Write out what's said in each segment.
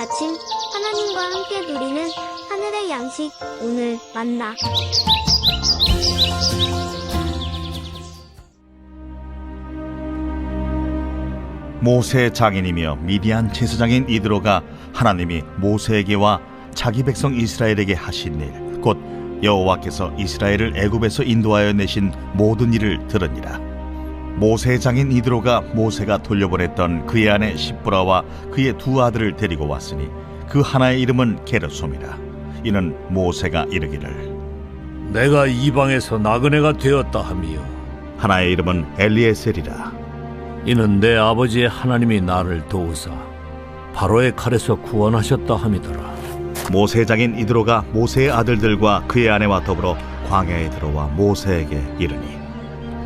아침 하나님과 함께 누리는 하늘의 양식 오늘 만나. 모세의 장인이며 미디안 제사장인 이드로가 하나님이 모세에게와 자기 백성 이스라엘에게 하신 일, 곧 여호와께서 이스라엘을 애굽에서 인도하여 내신 모든 일을 들으니라. 모세의 장인 이드로가 모세가 돌려보냈던 그의 아내 십브라와 그의 두 아들을 데리고 왔으니 그 하나의 이름은 게르솜이라. 이는 모세가 이르기를 내가 이방에서 나그네가 되었다 하미요, 하나의 이름은 엘리에셀이라. 이는 내 아버지의 하나님이 나를 도우사 바로의 칼에서 구원하셨다 함이더라. 모세의 장인 이드로가 모세의 아들들과 그의 아내와 더불어 광야에 들어와 모세에게 이르니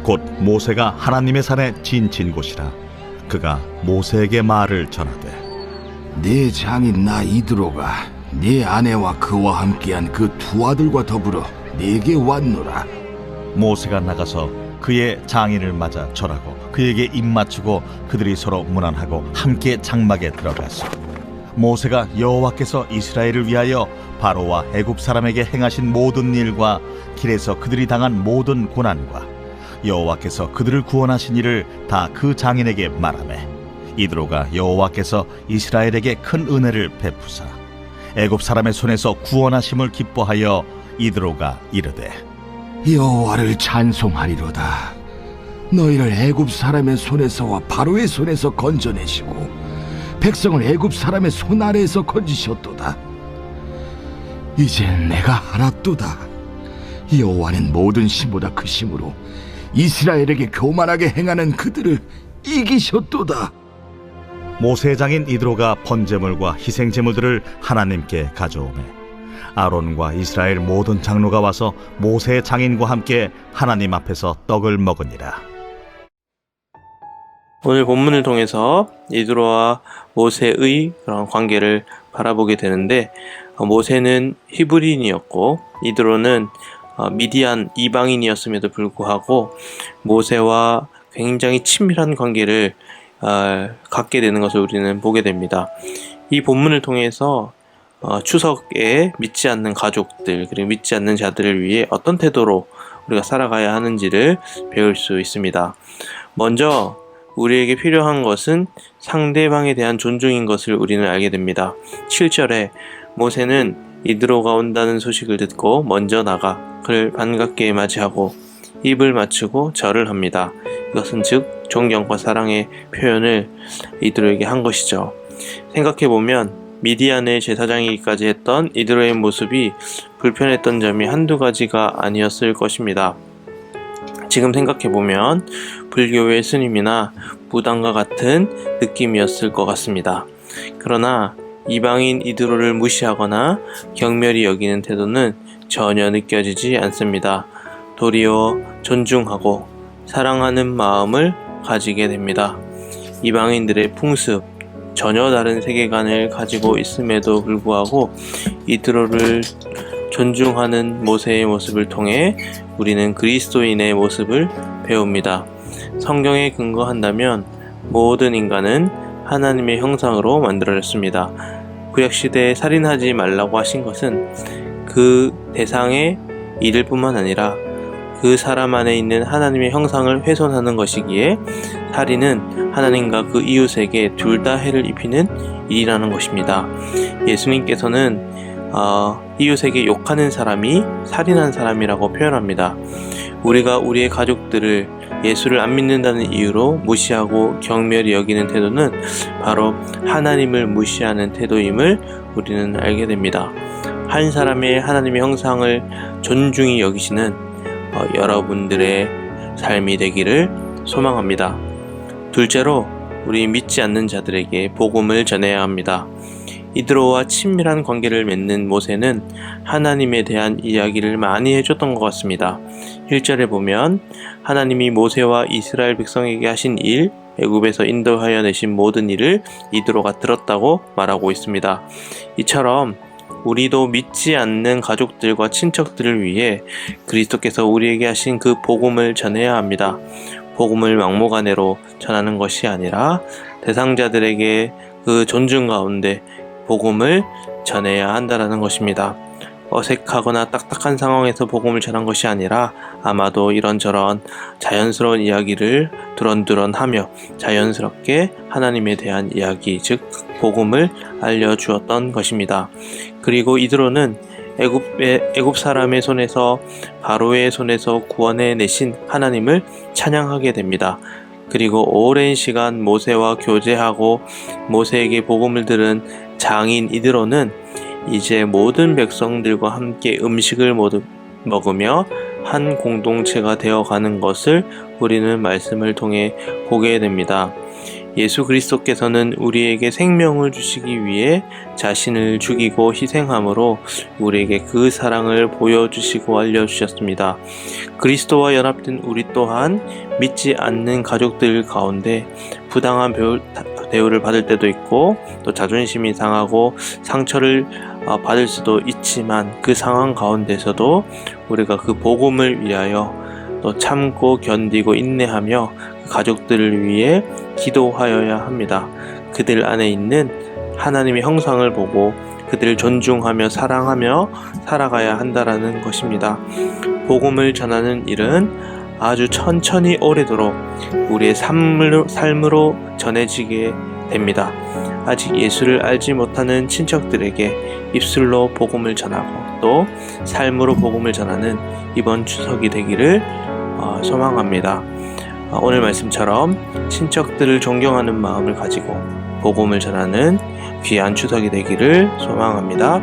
곧 모세가 하나님의 산에 진친 곳이라. 그가 모세에게 말을 전하되 네 장인 나 이드로가 네 아내와 그와 함께한 그 두 아들과 더불어 네게 왔노라. 모세가 나가서 그의 장인을 맞아 절하고 그에게 입맞추고 그들이 서로 문안하고 함께 장막에 들어갔어. 모세가 여호와께서 이스라엘을 위하여 바로와 애굽 사람에게 행하신 모든 일과 길에서 그들이 당한 모든 고난과 여호와께서 그들을 구원하신 일을 다 그 장인에게 말하매 이드로가 여호와께서 이스라엘에게 큰 은혜를 베푸사 애굽 사람의 손에서 구원하심을 기뻐하여 이드로가 이르되 여호와를 찬송하리로다. 너희를 애굽 사람의 손에서와 바로의 손에서 건져내시고 백성을 애굽 사람의 손 아래에서 건지셨도다. 이젠 내가 알았도다. 여호와는 모든 신보다 크심으로 이스라엘에게 교만하게 행하는 그들을 이기셨도다. 모세의 장인 이드로가 번제물과 희생제물들을 하나님께 가져오매 아론과 이스라엘 모든 장로가 와서 모세의 장인과 함께 하나님 앞에서 떡을 먹으니라. 오늘 본문을 통해서 이드로와 모세의 그런 관계를 바라보게 되는데, 모세는 히브리인이었고 이드로는 미디안 이방인이었음에도 불구하고 모세와 굉장히 친밀한 관계를 갖게 되는 것을 우리는 보게 됩니다. 이 본문을 통해서 추석에 믿지 않는 가족들 그리고 믿지 않는 자들을 위해 어떤 태도로 우리가 살아가야 하는지를 배울 수 있습니다. 먼저 우리에게 필요한 것은 상대방에 대한 존중인 것을 우리는 알게 됩니다. 7절에 모세는 이드로가 온다는 소식을 듣고 먼저 나가 그를 반갑게 맞이하고 입을 맞추고 절을 합니다. 이것은 즉 존경과 사랑의 표현을 이드로에게 한 것이죠. 생각해보면 미디안의 제사장이기까지 했던 이드로의 모습이 불편했던 점이 한두 가지가 아니었을 것입니다. 지금 생각해보면 불교의 스님이나 무당과 같은 느낌이었을 것 같습니다. 그러나 이방인 이드로를 무시하거나 경멸히 여기는 태도는 전혀 느껴지지 않습니다. 도리어 존중하고 사랑하는 마음을 가지게 됩니다. 이방인들의 풍습, 전혀 다른 세계관을 가지고 있음에도 불구하고 이드로를 존중하는 모세의 모습을 통해 우리는 그리스도인의 모습을 배웁니다. 성경에 근거한다면 모든 인간은 하나님의 형상으로 만들어졌습니다. 구약시대에 살인하지 말라고 하신 것은 그 대상의 이를 뿐만 아니라 그 사람 안에 있는 하나님의 형상을 훼손하는 것이기에 살인은 하나님과 그 이웃에게 둘 다 해를 입히는 일이라는 것입니다. 예수님께서는 이웃에게 욕하는 사람이 살인한 사람이라고 표현합니다. 우리가 우리의 가족들을 예수를 안 믿는다는 이유로 무시하고 경멸히 여기는 태도는 바로 하나님을 무시하는 태도임을 우리는 알게 됩니다. 한 사람의 하나님의 형상을 존중히 여기시는 여러분들의 삶이 되기를 소망합니다. 둘째로 우리 믿지 않는 자들에게 복음을 전해야 합니다. 이드로와 친밀한 관계를 맺는 모세는 하나님에 대한 이야기를 많이 해줬던 것 같습니다. 1절에 보면 하나님이 모세와 이스라엘 백성에게 하신 일, 애굽에서 인도하여 내신 모든 일을 이드로가 들었다고 말하고 있습니다. 이처럼 우리도 믿지 않는 가족들과 친척들을 위해 그리스도께서 우리에게 하신 그 복음을 전해야 합니다. 복음을 막무가내로 전하는 것이 아니라 대상자들에게 그 존중 가운데 복음을 전해야 한다라는 것입니다. 어색하거나 딱딱한 상황에서 복음을 전한 것이 아니라 아마도 이런저런 자연스러운 이야기를 두런두런하며 자연스럽게 하나님에 대한 이야기, 즉 복음을 알려주었던 것입니다. 그리고 이드로는 애굽 사람의 손에서, 바로의 손에서 구원해 내신 하나님을 찬양하게 됩니다. 그리고 오랜 시간 모세와 교제하고 모세에게 복음을 들은 장인 이드로는 이제 모든 백성들과 함께 음식을 먹으며 한 공동체가 되어가는 것을 우리는 말씀을 통해 보게 됩니다. 예수 그리스도께서는 우리에게 생명을 주시기 위해 자신을 죽이고 희생함으로 우리에게 그 사랑을 보여주시고 알려주셨습니다. 그리스도와 연합된 우리 또한 믿지 않는 가족들 가운데 부당한 대우를 받을 때도 있고 또 자존심이 상하고 상처를 받을 수도 있지만 그 상황 가운데서도 우리가 그 복음을 위하여 또 참고 견디고 인내하며 그 가족들을 위해 기도하여야 합니다. 그들 안에 있는 하나님의 형상을 보고 그들을 존중하며 사랑하며 살아가야 한다라는 것입니다. 복음을 전하는 일은 아주 천천히 오래도록 우리의 삶으로 전해지게 됩니다. 아직 예수를 알지 못하는 친척들에게 입술로 복음을 전하고 또 삶으로 복음을 전하는 이번 추석이 되기를 소망합니다. 오늘 말씀처럼 친척들을 존경하는 마음을 가지고 복음을 전하는 귀한 추석이 되기를 소망합니다.